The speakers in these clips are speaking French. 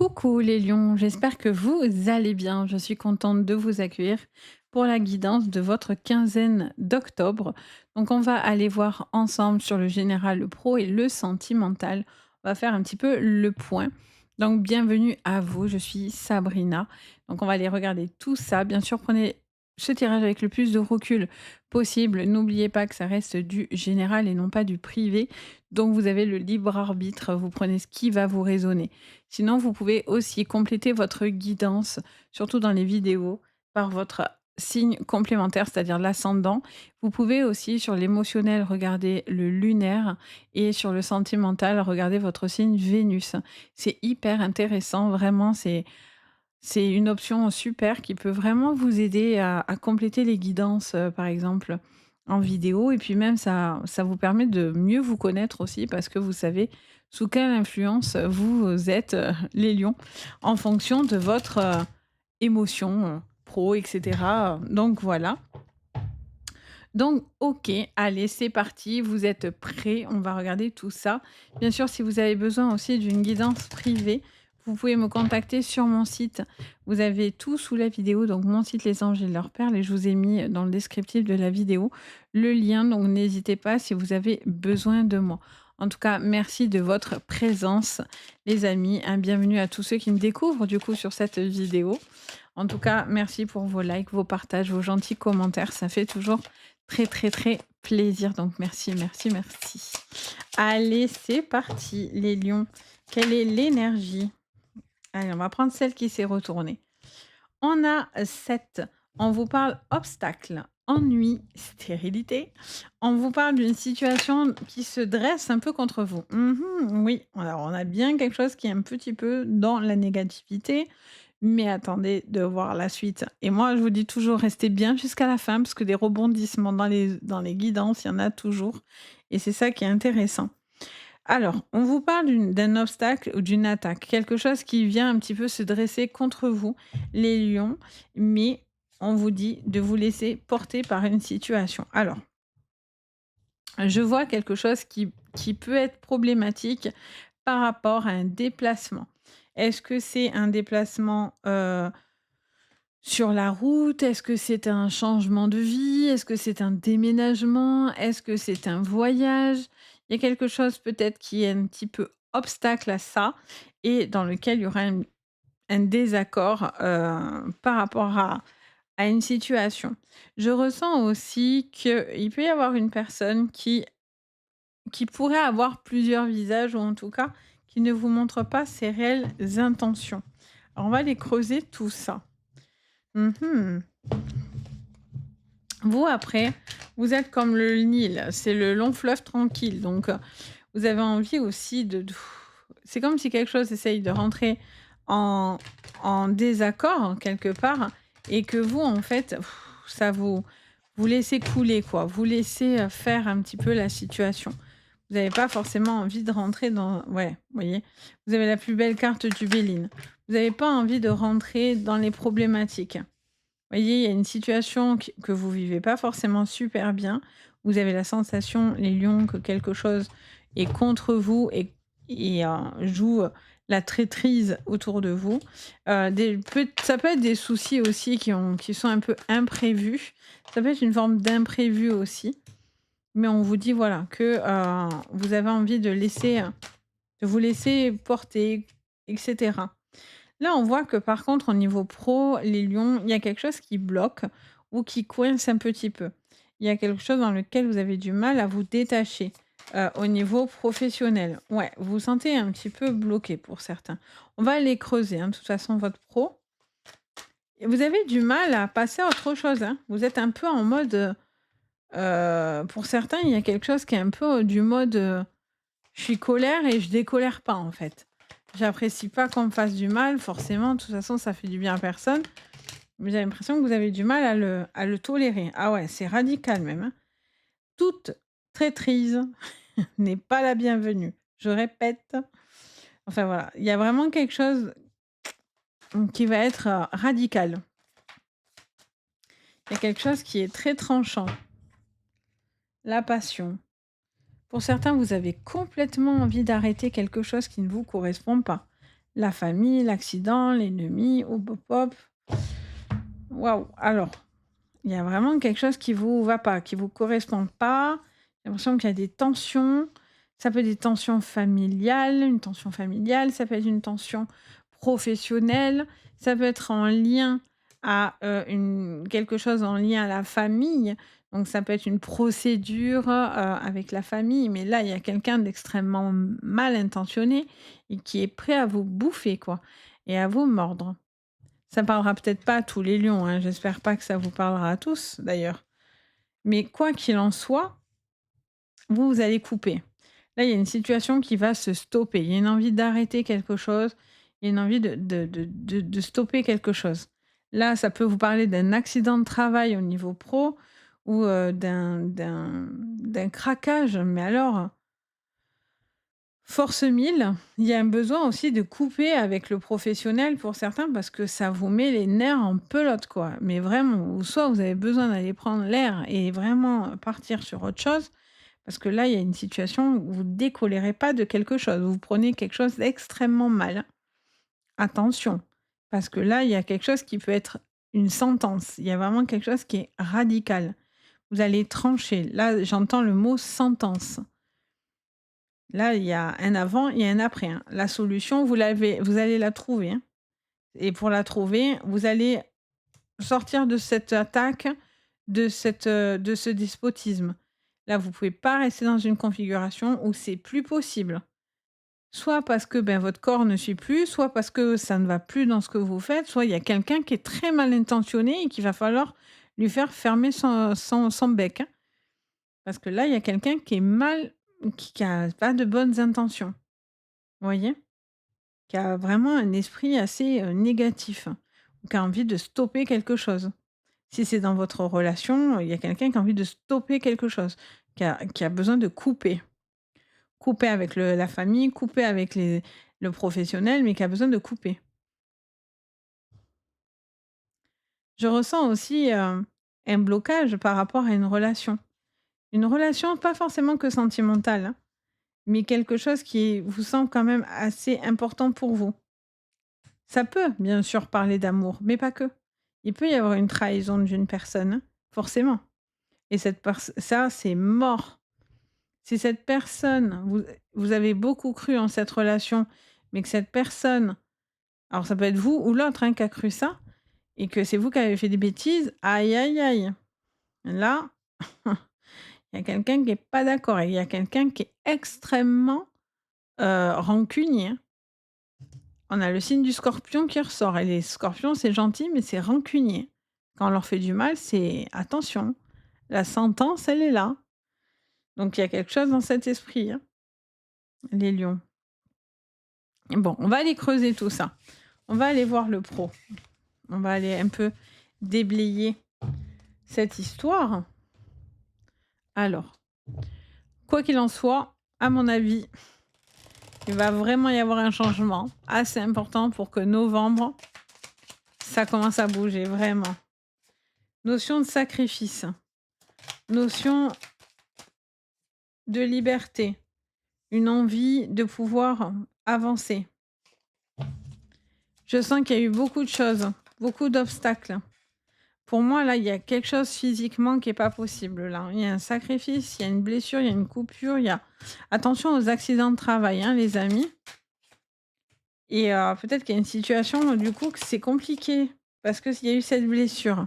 Coucou les lions, j'espère que vous allez bien. Je suis contente de vous accueillir pour la guidance de votre quinzaine d'octobre. Donc on va aller voir ensemble sur le général, le pro et le sentimental. On va faire un petit peu le point. Donc bienvenue à vous, je suis Sabrina. Donc on va aller regarder tout ça. Bien sûr, prenez ce tirage avec le plus de recul possible. N'oubliez pas que ça reste du général et non pas du privé. Donc vous avez le libre arbitre, vous prenez ce qui va vous résonner. Sinon, vous pouvez aussi compléter votre guidance, surtout dans les vidéos, par votre signe complémentaire, c'est-à-dire l'ascendant. Vous pouvez aussi, sur l'émotionnel, regarder le lunaire et sur le sentimental, regarder votre signe Vénus. C'est hyper intéressant, vraiment, c'est une option super qui peut vraiment vous aider à compléter les guidances, par exemple, en vidéo et puis même ça vous permet de mieux vous connaître aussi parce que vous savez sous quelle influence vous êtes, les lions, en fonction de votre, émotion, pro et cetera, donc voilà. Donc OK, allez, c'est parti, vous êtes prêts, on va regarder tout ça. Bien sûr, si vous avez besoin aussi d'une guidance privée, vous pouvez me contacter sur mon site. Vous avez tout sous la vidéo, donc mon site Les Anges et leurs perles et je vous ai mis dans le descriptif de la vidéo le lien, donc n'hésitez pas si vous avez besoin de moi. En tout cas, merci de votre présence, les amis. Bienvenue à tous ceux qui me découvrent du coup sur cette vidéo. En tout cas, merci pour vos likes, vos partages, vos gentils commentaires. Ça fait toujours très, très, très plaisir. Donc, merci, merci, merci. Allez, c'est parti, les lions. Quelle est l'énergie? Allez, on va prendre celle qui s'est retournée. On a 7. On vous parle obstacle, ennui, stérilité. On vous parle d'une situation qui se dresse un peu contre vous. Oui, alors on a bien quelque chose qui est un petit peu dans la négativité, mais attendez de voir la suite. Et moi, je vous dis toujours, restez bien jusqu'à la fin, parce que des rebondissements dans les guidances, il y en a toujours. Et c'est ça qui est intéressant. Alors, on vous parle d'un obstacle ou d'une attaque, quelque chose qui vient un petit peu se dresser contre vous, les lions, mais on vous dit de vous laisser porter par une situation. Alors, je vois quelque chose qui peut être problématique par rapport à un déplacement. Est-ce que c'est un déplacement sur la route? Est-ce que c'est un changement de vie? Est-ce que c'est un déménagement? Est-ce que c'est un voyage? Il y a quelque chose peut-être qui est un petit peu obstacle à ça et dans lequel il y aura un désaccord, par rapport à une situation. Je ressens aussi qu'il peut y avoir une personne qui pourrait avoir plusieurs visages ou en tout cas qui ne vous montre pas ses réelles intentions. Alors on va les creuser tout ça. Mmh. Vous, après, vous êtes comme le Nil, c'est le long fleuve tranquille, donc vous avez envie aussi de c'est comme si quelque chose essaye de rentrer en désaccord, quelque part et que vous, en fait, ça vous laissez couler, quoi. Vous laissez, faire un petit peu la situation. Vous n'avez pas forcément envie de rentrer dans ouais, vous voyez? Vous avez la plus belle carte du Béline. Vous n'avez pas envie de rentrer dans les problématiques. Voyez, il y a une situation que vous vivez pas forcément super bien. Vous avez la sensation, les lions, que quelque chose est contre vous et joue la traîtrise autour de vous. Ça peut être des soucis aussi qui sont un peu imprévus. Ça peut être une forme d'imprévu aussi. Mais on vous dit voilà que vous avez envie de vous laisser porter, etc. Là, on voit que par contre, au niveau pro, les lions, il y a quelque chose qui bloque ou qui coince un petit peu. Il y a quelque chose dans lequel vous avez du mal à vous détacher, au niveau professionnel. Ouais, vous vous sentez un petit peu bloqué pour certains. On va aller creuser, hein, de toute façon, votre pro et vous avez du mal à passer à autre chose, hein. Vous êtes un peu en mode, pour certains, il y a quelque chose qui est un peu, du mode, je suis colère et je décolère pas, en fait. J'apprécie pas qu'on me fasse du mal, forcément, de toute façon, ça fait du bien à personne. Mais j'ai l'impression que vous avez du mal à le tolérer. Ah ouais, c'est radical même, hein. Toute traîtrise n'est pas la bienvenue. Je répète. Enfin voilà, il y a vraiment quelque chose qui va être radical. Il y a quelque chose qui est très tranchant. La passion. Pour certains, vous avez complètement envie d'arrêter quelque chose qui ne vous correspond pas. la famille, l'accident, l'ennemi, hop, hop, hop. Waouh! Alors, il y a vraiment quelque chose qui vous va pas, qui vous correspond pas. J'ai l'impression qu'il y a des tensions. Ça peut être des tensions familiales, une tension familiale, ça peut être une tension professionnelle, ça peut être en lien à, quelque chose en lien à la famille. Donc ça peut être une procédure, avec la famille, mais là, il y a quelqu'un d'extrêmement mal intentionné et qui est prêt à vous bouffer, quoi et à vous mordre. Ça parlera peut-être pas à tous les lions, hein, j'espère pas que ça vous parlera à tous d'ailleurs. Mais quoi qu'il en soit, vous, vous allez couper. Là, il y a une situation qui va se stopper. Il y a une envie d'arrêter quelque chose, il y a une envie de stopper quelque chose. Là, ça peut vous parler d'un accident de travail au niveau pro ou d'un craquage, mais alors force 1000, il y a un besoin aussi de couper avec le professionnel pour certains parce que ça vous met les nerfs en pelote, quoi. Mais vraiment, ou soit vous avez besoin d'aller prendre l'air et vraiment partir sur autre chose, parce que là, il y a une situation où vous décolérez pas de quelque chose. Vous prenez quelque chose d'extrêmement mal. Attention, parce que là, il y a quelque chose qui peut être une sentence. Il y a vraiment quelque chose qui est radical. Vous allez trancher. Là, j'entends le mot sentence. Là, il y a un avant et un après, hein. La solution, vous allez la trouver, hein, et pour la trouver, vous allez sortir de cette attaque, de ce despotisme. Là, vous pouvez pas rester dans une configuration où c'est plus possible. Soit parce que, ben, votre corps ne suit plus, soit parce que ça ne va plus dans ce que vous faites, soit il y a quelqu'un qui est très mal intentionné et qu'il va falloir lui faire fermer son bec, hein. Parce que là, il y a quelqu'un qui est mal qui a pas de bonnes intentions. Vous voyez? Qui a vraiment un esprit assez, négatif, ou qui a envie de stopper quelque chose. Si c'est dans votre relation, il y a quelqu'un qui a envie de stopper quelque chose, qui a besoin de couper. Couper avec la famille, couper avec le professionnel, mais qui a besoin de couper. Je ressens aussi, un blocage par rapport à une relation. Une relation pas forcément que sentimentale, hein, mais quelque chose qui vous semble quand même assez important pour vous. Ça peut, bien sûr, parler d'amour, mais pas que. Il peut y avoir une trahison d'une personne, hein, forcément. Et ça, c'est mort. Si cette personne, vous avez beaucoup cru en cette relation, mais que cette personne, alors ça peut être vous ou l'autre, hein, qui a cru ça, et que c'est vous qui avez fait des bêtises, aïe, aïe, aïe. Là, il y a quelqu'un qui est pas d'accord et il y a quelqu'un qui est extrêmement, rancunier, hein. On a le signe du scorpion qui ressort et les scorpions, c'est gentil, mais c'est rancunier. Quand on leur fait du mal, c'est attention, la sentence, elle est là. Donc il y a quelque chose dans cet esprit, hein, les lions. Bon, on va aller creuser tout ça. On va aller voir le pro. On va aller un peu déblayer cette histoire. Alors, quoi qu'il en soit, à mon avis, il va vraiment y avoir un changement assez important pour que novembre, ça commence à bouger, vraiment. Notion de sacrifice, notion de liberté, une envie de pouvoir avancer. Je sens qu'il y a eu beaucoup de choses, beaucoup d'obstacles. Pour moi, là, il y a quelque chose physiquement qui est pas possible, là. Il y a un sacrifice, il y a une blessure, il y a une coupure, il y a attention aux accidents de travail, hein, les amis. Et peut-être qu'il y a une situation, du coup, que c'est compliqué parce qu'il y a eu cette blessure.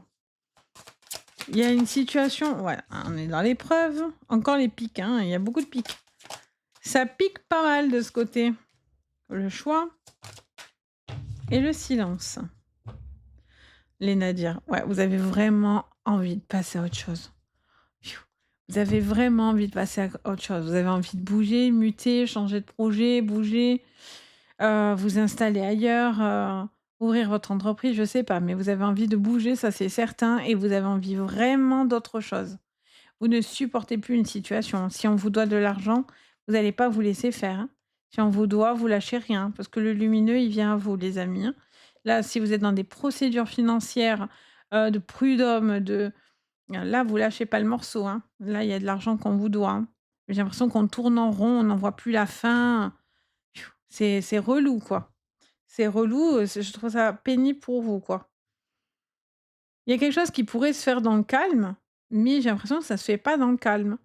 Il y a une situation, ouais, on est dans l'épreuve, encore les pics, hein, il y a beaucoup de pics. Ça pique pas mal de ce côté. Le choix et le silence. Les Nadir, ouais, vous avez vraiment envie de passer à autre chose. Pfiou. Vous avez vraiment envie de passer à autre chose. Vous avez envie de bouger, muter, changer de projet, bouger, vous installer ailleurs, ouvrir votre entreprise, je sais pas, mais vous avez envie de bouger, ça c'est certain, et vous avez envie vraiment d'autre chose. Vous ne supportez plus une situation. Si on vous doit de l'argent, vous n'allez pas vous laisser faire, hein. Si on vous doit, vous lâchez rien, parce que le lumineux, il vient à vous, les amis, hein. Là, si vous êtes dans des procédures financières, de prud'homme, là, vous lâchez pas le morceau, hein. Là, il y a de l'argent qu'on vous doit, hein. J'ai l'impression qu'on tourne en rond, on n'en voit plus la fin. C'est relou, quoi. C'est relou, je trouve ça pénible pour vous, quoi. Il y a quelque chose qui pourrait se faire dans le calme, mais j'ai l'impression que ça se fait pas dans le calme.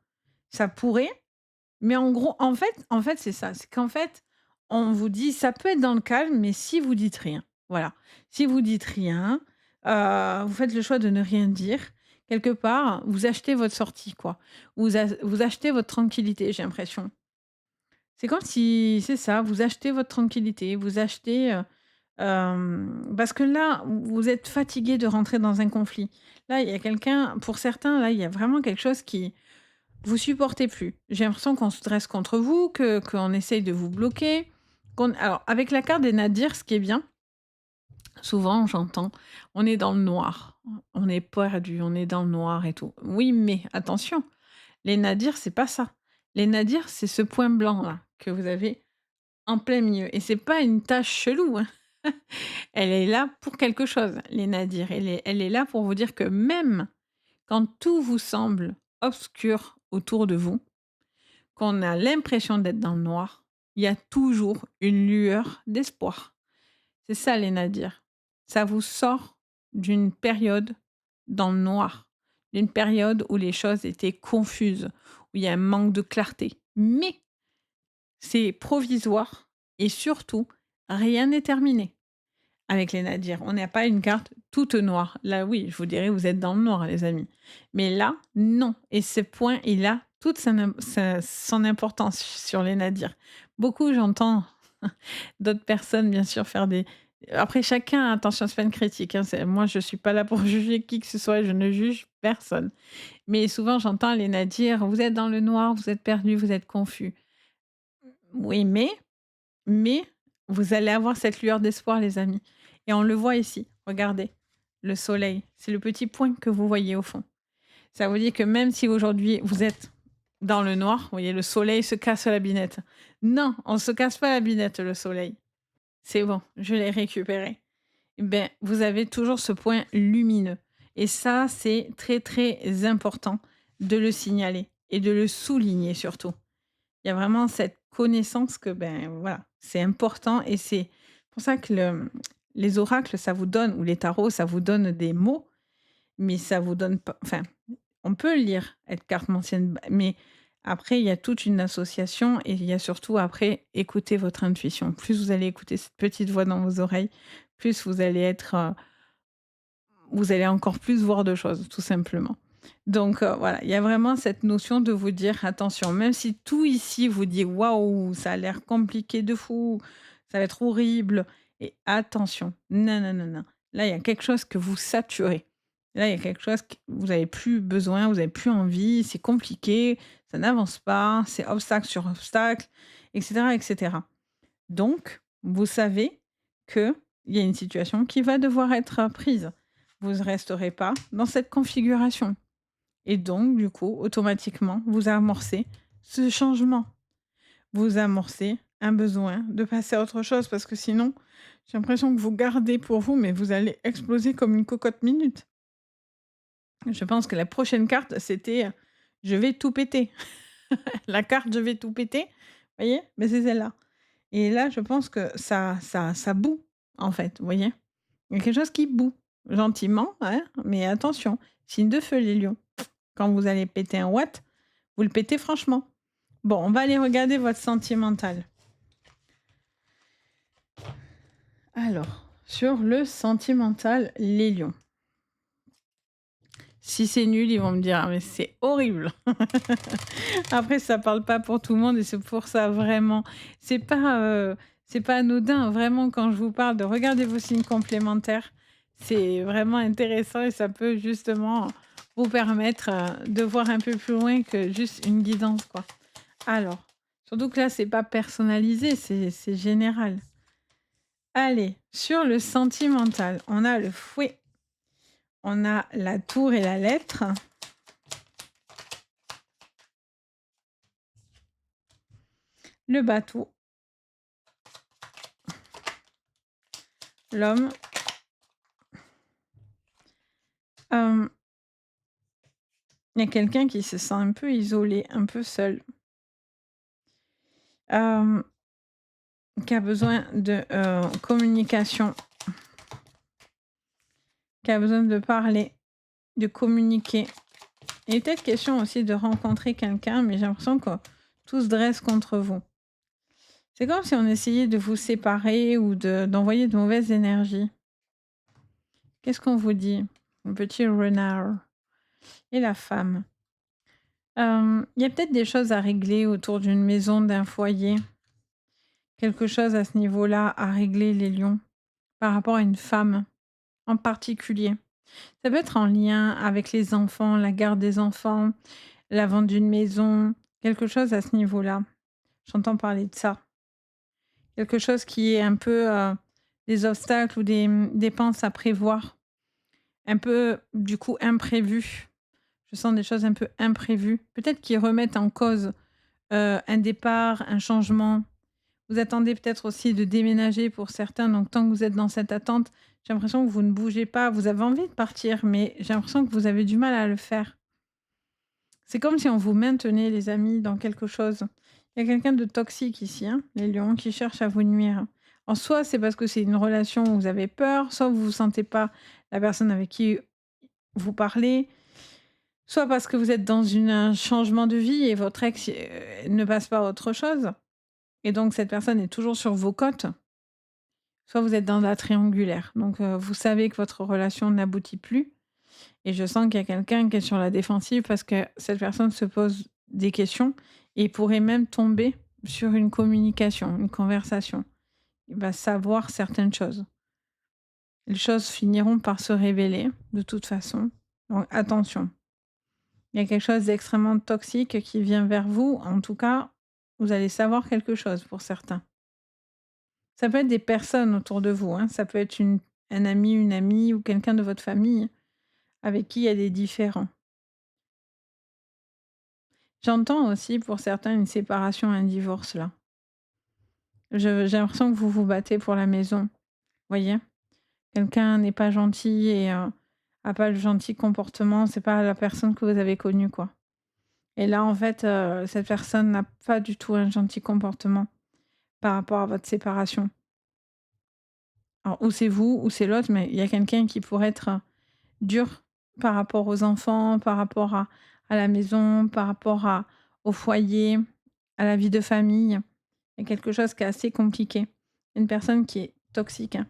Ça pourrait, mais en fait, c'est ça, c'est qu'en fait, on vous dit ça peut être dans le calme, mais si vous dites rien, voilà. Si vous dites rien, vous faites le choix de ne rien dire, quelque part, vous achetez votre sortie, quoi. Vous achetez votre tranquillité, j'ai l'impression. C'est comme si c'est ça, vous achetez votre tranquillité, vous achetez, parce que là, vous êtes fatigué de rentrer dans un conflit. Là, il y a quelqu'un pour certains, là, il y a vraiment quelque chose qui vous supportez plus. J'ai l'impression qu'on se dresse contre vous, que qu'on essaye de vous bloquer, qu'on alors avec la carte des nadirs, ce qui est bien, souvent j'entends: «On est dans le noir, on est perdu, on est dans le noir et tout». Oui, mais attention, les nadirs, c'est pas ça. Les nadirs, c'est ce point blanc là, que vous avez en plein milieu et c'est pas une tache chelou, hein. Elle est là pour quelque chose, les nadirs. Elle est là pour vous dire que même quand tout vous semble obscur autour de vous, qu'on a l'impression d'être dans le noir, il y a toujours une lueur d'espoir. C'est ça les nadirs. Ça vous sort d'une période dans le noir, d'une période où les choses étaient confuses, où il y a un manque de clarté. Mais c'est provisoire et surtout, rien n'est terminé. Avec les nadirs, on n'a pas une carte toute noire. Là, oui, je vous dirais, vous êtes dans le noir, les amis. Mais là, non. Et ce point, il a toute son importance sur les nadirs. Beaucoup, j'entends d'autres personnes, bien sûr, faire des. Après, chacun, attention, c'est pas une critique, hein, moi, je suis pas là pour juger qui que ce soit, je ne juge personne. Mais souvent, j'entends les nadirs, vous êtes dans le noir, vous êtes perdu, vous êtes confus. Oui, mais vous allez avoir cette lueur d'espoir, les amis. Et on le voit ici. Regardez, le soleil, c'est le petit point que vous voyez au fond. Ça vous dit que même si aujourd'hui vous êtes dans le noir, vous voyez, le soleil se casse la binette. Non, on ne se casse pas la binette, le soleil. C'est bon, je l'ai récupéré. Eh ben, vous avez toujours ce point lumineux. Et ça, c'est très, très important de le signaler et de le souligner surtout. Il y a vraiment cette connaissance que, ben, voilà, c'est important et c'est pour ça que les oracles, ça vous donne ou les tarots, ça vous donne des mots, mais ça vous donne pas enfin, on peut lire, être cartomancienne, mais après il y a toute une association et il y a surtout après, écouter votre intuition. Plus vous allez écouter cette petite voix dans vos oreilles, plus vous allez être, vous allez encore plus voir de choses, tout simplement. Donc voilà, il y a vraiment cette notion de vous dire: «Attention», même si tout ici vous dit: «Waouh, ça a l'air compliqué de fou, ça va être horrible» et attention, non, non, non, non. Là, il y a quelque chose que vous saturez. Là, il y a quelque chose que vous avez plus besoin, vous avez plus envie, c'est compliqué, ça n'avance pas, c'est obstacle sur obstacle et cetera et cetera. Donc, vous savez qu'il y a une situation qui va devoir être prise. Vous ne resterez pas dans cette configuration. Et donc, du coup, automatiquement, vous amorcez ce changement. Vous amorcez un besoin de passer à autre chose parce que sinon, j'ai l'impression que vous gardez pour vous, mais vous allez exploser comme une cocotte minute. Je pense que la prochaine carte, c'était je vais tout péter. La carte je vais tout péter, vous voyez? Mais c'est celle-là. Et là, je pense que ça bout, en fait, vous voyez? Il y a quelque chose qui bout, gentiment, hein, mais attention, signe de feu les lions. Quand vous allez péter un watt, vous le pétez franchement. Bon, on va aller regarder votre sentimental. Alors, sur le sentimental, les lions. Si c'est nul, ils vont me dire: «Ah mais c'est horrible!» Après ça parle pas pour tout le monde et c'est pour ça vraiment, c'est pas anodin. Vraiment quand je vous parle de regarder vos signes complémentaires, c'est vraiment intéressant et ça peut justement vous permettre, de voir un peu plus loin que juste une guidance, quoi. Alors, surtout que là, c'est pas personnalisé, c'est général. Allez, sur le sentimental, on a le fouet, on a la tour et la lettre, le bateau, l'homme, hem, il y a quelqu'un qui se sent un peu isolé, un peu seul. Hem, qui a besoin de communication, qui a besoin de parler, de communiquer. Et peut-être question aussi de rencontrer quelqu'un, mais j'ai l'impression que tout se dresse contre vous. C'est comme si on essayait de vous séparer ou d'envoyer de mauvaises énergies. Qu'est-ce qu'on vous dit? Le petit renard et la femme. Il y a peut-être des choses à régler autour d'une maison, d'un foyer. Quelque chose à ce niveau-là à régler, les lions, par rapport à une femme en particulier. Ça peut être en lien avec les enfants, la garde des enfants, la vente d'une maison, quelque chose à ce niveau-là. J'entends parler de ça. Quelque chose qui est un peu des obstacles ou des dépenses à prévoir, un peu du coup imprévues. Je sens des choses un peu imprévues, peut-être qui remettent en cause un départ, un changement. Vous attendez peut-être aussi de déménager pour certains, donc tant que vous êtes dans cette attente, j'ai l'impression que vous ne bougez pas. Vous avez envie de partir, mais j'ai l'impression que vous avez du mal à le faire. C'est comme si on vous maintenait, les amis, dans quelque chose. Il y a quelqu'un de toxique ici, hein, les lions, qui cherche à vous nuire. En soit c'est parce que c'est une relation où vous avez peur, soit vous ne sentez pas la personne avec qui vous parlez, soit parce que vous êtes dans un changement de vie et votre ex ne passe pas à autre chose. Et donc cette personne est toujours sur vos côtes, soit vous êtes dans la triangulaire. Donc vous savez que votre relation n'aboutit plus et je sens qu'il y a quelqu'un qui est sur la défensive parce que cette personne se pose des questions et pourrait même tomber sur une communication, une conversation. Il va savoir certaines choses. Les choses finiront par se révéler de toute façon. Donc attention. Il y a quelque chose d'extrêmement toxique qui vient vers vous. En tout cas, vous allez savoir quelque chose pour certains. Ça peut être des personnes autour de vous, hein. Ça peut être un ami, une amie ou quelqu'un de votre famille avec qui il y a des différends. J'entends aussi pour certains une séparation, un divorce là. J'ai l'impression que vous vous battez pour la maison, voyez? Quelqu'un n'est pas gentil et a pas le gentil comportement, c'est pas la personne que vous avez connue, quoi. Et là, en fait, cette personne n'a pas du tout un gentil comportement par rapport à votre séparation. Alors ou c'est vous ou c'est l'autre, mais il y a quelqu'un qui pourrait être dur par rapport aux enfants, par rapport à la maison, par rapport au foyer, à la vie de famille. Il y a quelque chose qui est assez compliqué. Une personne qui est toxique, hein,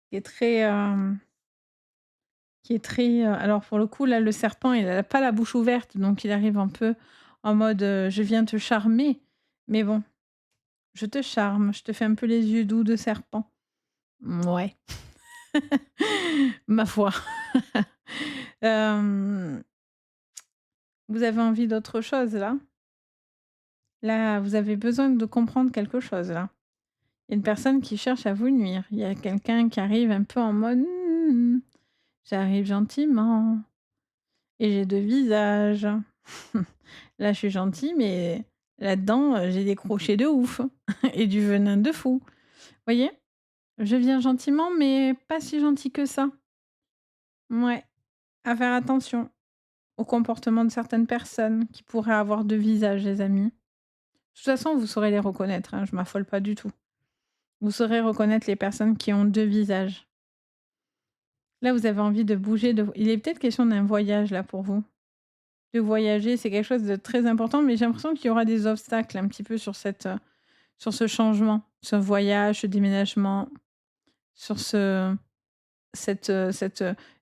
qui est très, alors pour le coup, là, le serpent, il a pas la bouche ouverte, donc il arrive un peu en mode, «Je viens te charmer», mais bon, je te charme, je te fais un peu les yeux doux de serpent. Ouais, ma foi. Hem, vous avez envie d'autre chose, là? Là, vous avez besoin de comprendre quelque chose, là. Il y a une personne qui cherche à vous nuire. Il y a quelqu'un qui arrive un peu en mode: j'arrive gentiment et j'ai 2 visages. Là, je suis gentil, mais là-dedans, j'ai des crochets de ouf et du venin de fou». Voyez? Je viens gentiment, mais pas si gentil que ça. Ouais, à faire attention au comportement de certaines personnes qui pourraient avoir 2 visages, les amis. De toute façon, vous saurez les reconnaître, hein, je m'affole pas du tout. Vous saurez reconnaître les personnes qui ont 2 visages. Là, vous avez envie de bouger, il est peut-être question d'un voyage là pour vous. De voyager, c'est quelque chose de très important, mais j'ai l'impression qu'il y aura des obstacles un petit peu sur sur ce changement, ce voyage, ce déménagement, sur cette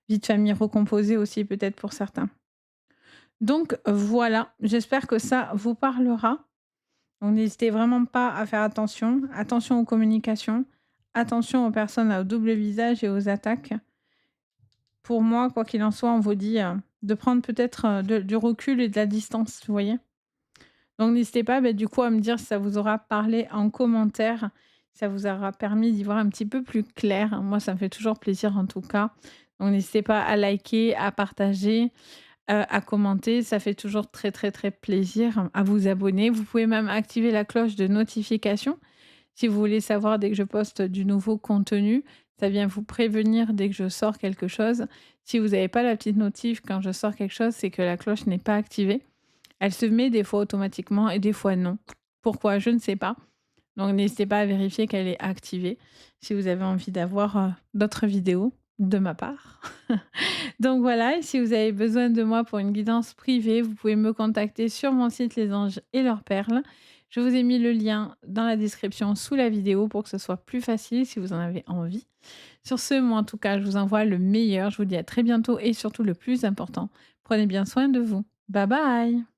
vie de famille recomposée aussi peut-être pour certains. Donc voilà, j'espère que ça vous parlera. Donc n'hésitez vraiment pas à faire attention. Attention aux communications, attention aux personnes à double visage et aux attaques. Pour moi, quoi qu'il en soit, on vous dit, de prendre peut-être, du recul et de la distance, vous voyez? Donc n'hésitez pas, du coup, à me dire si ça vous aura parlé en commentaire, si ça vous aura permis d'y voir un petit peu plus clair. Moi, ça me fait toujours plaisir en tout cas. Donc n'hésitez pas à liker, à partager, à commenter, ça fait toujours très, très, très plaisir. À vous abonner. Vous pouvez même activer la cloche de notification si vous voulez savoir dès que je poste du nouveau contenu. Ça vient vous prévenir dès que je sors quelque chose. Si vous n'avez pas la petite notif quand je sors quelque chose, c'est que la cloche n'est pas activée. Elle se met des fois automatiquement et des fois non. Pourquoi? Je ne sais pas. Donc n'hésitez pas à vérifier qu'elle est activée si vous avez envie d'avoir, d'autres vidéos de ma part. Donc voilà, et si vous avez besoin de moi pour une guidance privée, vous pouvez me contacter sur mon site Les Anges et leurs perles. Je vous ai mis le lien dans la description sous la vidéo pour que ce soit plus facile si vous en avez envie. Sur ce, moi en tout cas, je vous envoie le meilleur. Je vous dis à très bientôt et surtout le plus important, prenez bien soin de vous. Bye bye!